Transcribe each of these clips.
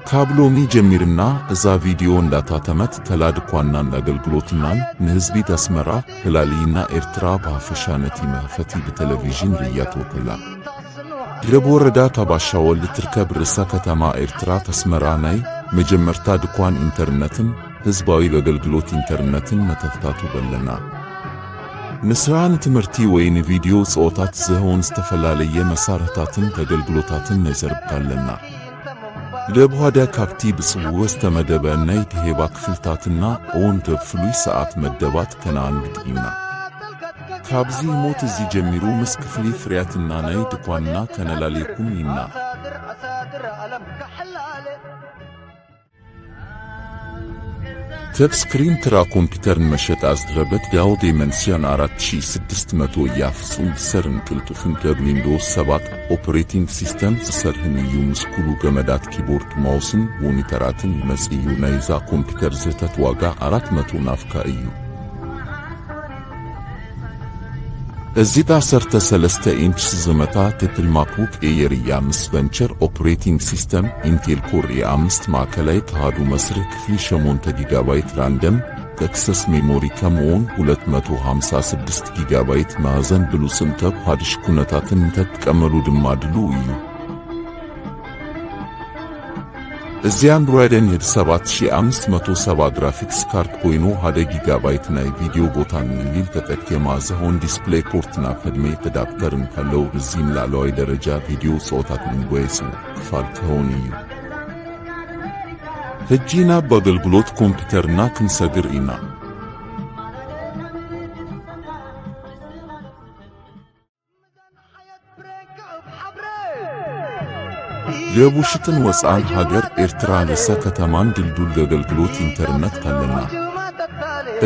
ካብሎሚ ጀሚርና እዛ ቪዲዮ እንዳታተመት ተላድኳና እንዳገልግሎትናን ንህዝቢ ተስመራ ህላሊና ኤርትራ ባፈሻነቲ መህፈቲ በቴሌቪዥን ርያት ወከላ ድረብ ወረዳ ካባሻወል ትርከብ ርዕሰ ከተማ ኤርትራ ተስመራ ናይ መጀመርታ ድኳን ኢንተርኔትን ህዝባዊ አገልግሎት ኢንተርኔትን መተፍታቱ በለና ንስራን ትምህርቲ ወይን ቪዲዮ ጾታት ዘሆን ዝተፈላለየ መሳረታትን ተገልግሎታትን ነዘርብታለና ለብኋዳ ካፕቲ ብጽውስ ተመደበ ናይ ተሄባ ክፍልታትና ኦን ተፍሉይ ሰዓት መደባት ከናን ግጥይና ካብዚ ሞት እዚ ጀሚሩ ምስ ክፍሊ ፍርያትና ናይ ድኳንና ከነላለይኩም ይና ተብ ስክሪን ትራ ኮምፒውተርን መሸጥ አዝድረበት ዳው ዲሜንሲዮን 4600 ያፍጹም ሰርን ቅልጥፍን ከዊንዶውስ 7 ኦፕሬቲንግ ሲስተም ዝሰርሕን እዩ ምስኩሉ ገመዳት ኪቦርድ ማውስን ሞኒተራትን መጽዩ ናይዛ ኮምፒውተር ዝተት ዋጋ 400 ናፍካ እዩ እዚታ ሰርተ 3 ኢንች ዝመታ ቴፕል ማክቡክ ኤየር የ5 ቨንቸር ኦፕሬቲንግ ሲስተም ኢንቴል ኮር የ5 ማዕከላዊ ተዋህዶ መስርሕ ክፍሊ 8 ጊጋባይት ራንደም አክሰስ ሜሞሪ ከመሆን 256 ጊጋባይት ማዕዘን ብሉጽም ተብ ሀድሽ ኩነታትን ተጥቀመሉ ድማድሉ እዩ እዚያ አንድሮይድን ሄድ 7570 ግራፊክስ ካርድ ኮይኑ 1 ጊጋባይት ናይ ቪዲዮ ቦታን ሊል ተጠቅማ ዘሆን ዲስፕሌይ ፖርትና ፈድሜ ተዳፕተርን ካለው እዚህም ላዕለዋይ ደረጃ ቪዲዮ ጾታትን ወይስ ክፋል ከሆን እዩ ህጂና በአገልግሎት ኮምፒውተርና ክንሰግር ኢና የቡሽትን ወፃን ሀገር ኤርትራ ለሰ ከተማን ድልዱል አገልግሎት ኢንተርኔት ካለና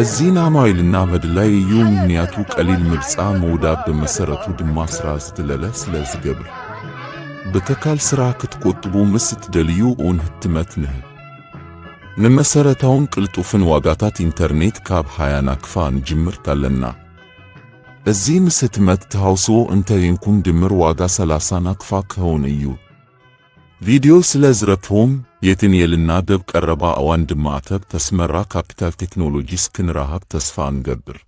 እዚህና ማይልና መድላይ ምክንያቱ ቀሊል ምርጫ መውዳብ በመሰረቱ ድማ ስራ ዝትለለ ስለዝገብር በተካል ስራ ክትቆጥቡ መስት ደልዩ ኦን ህትመት ነህ ንመሰረታውን ቅልጡፍን ዋጋታት ኢንተርኔት ካብ 20 ናክፋን ጅምር ታለና እዚህ ምስትመት ተሐውሶ እንተ ይንኩን ድምር ዋጋ 30 ናክፋ ከሆነ እዩ ቪዲዮ ስለዝረፍቶም የትንየልና ደብ ቀረባ አዋን ድማተብ ተስመራ ካፒታል ቴክኖሎጂስ ክንራሃብ ተስፋ እንገብር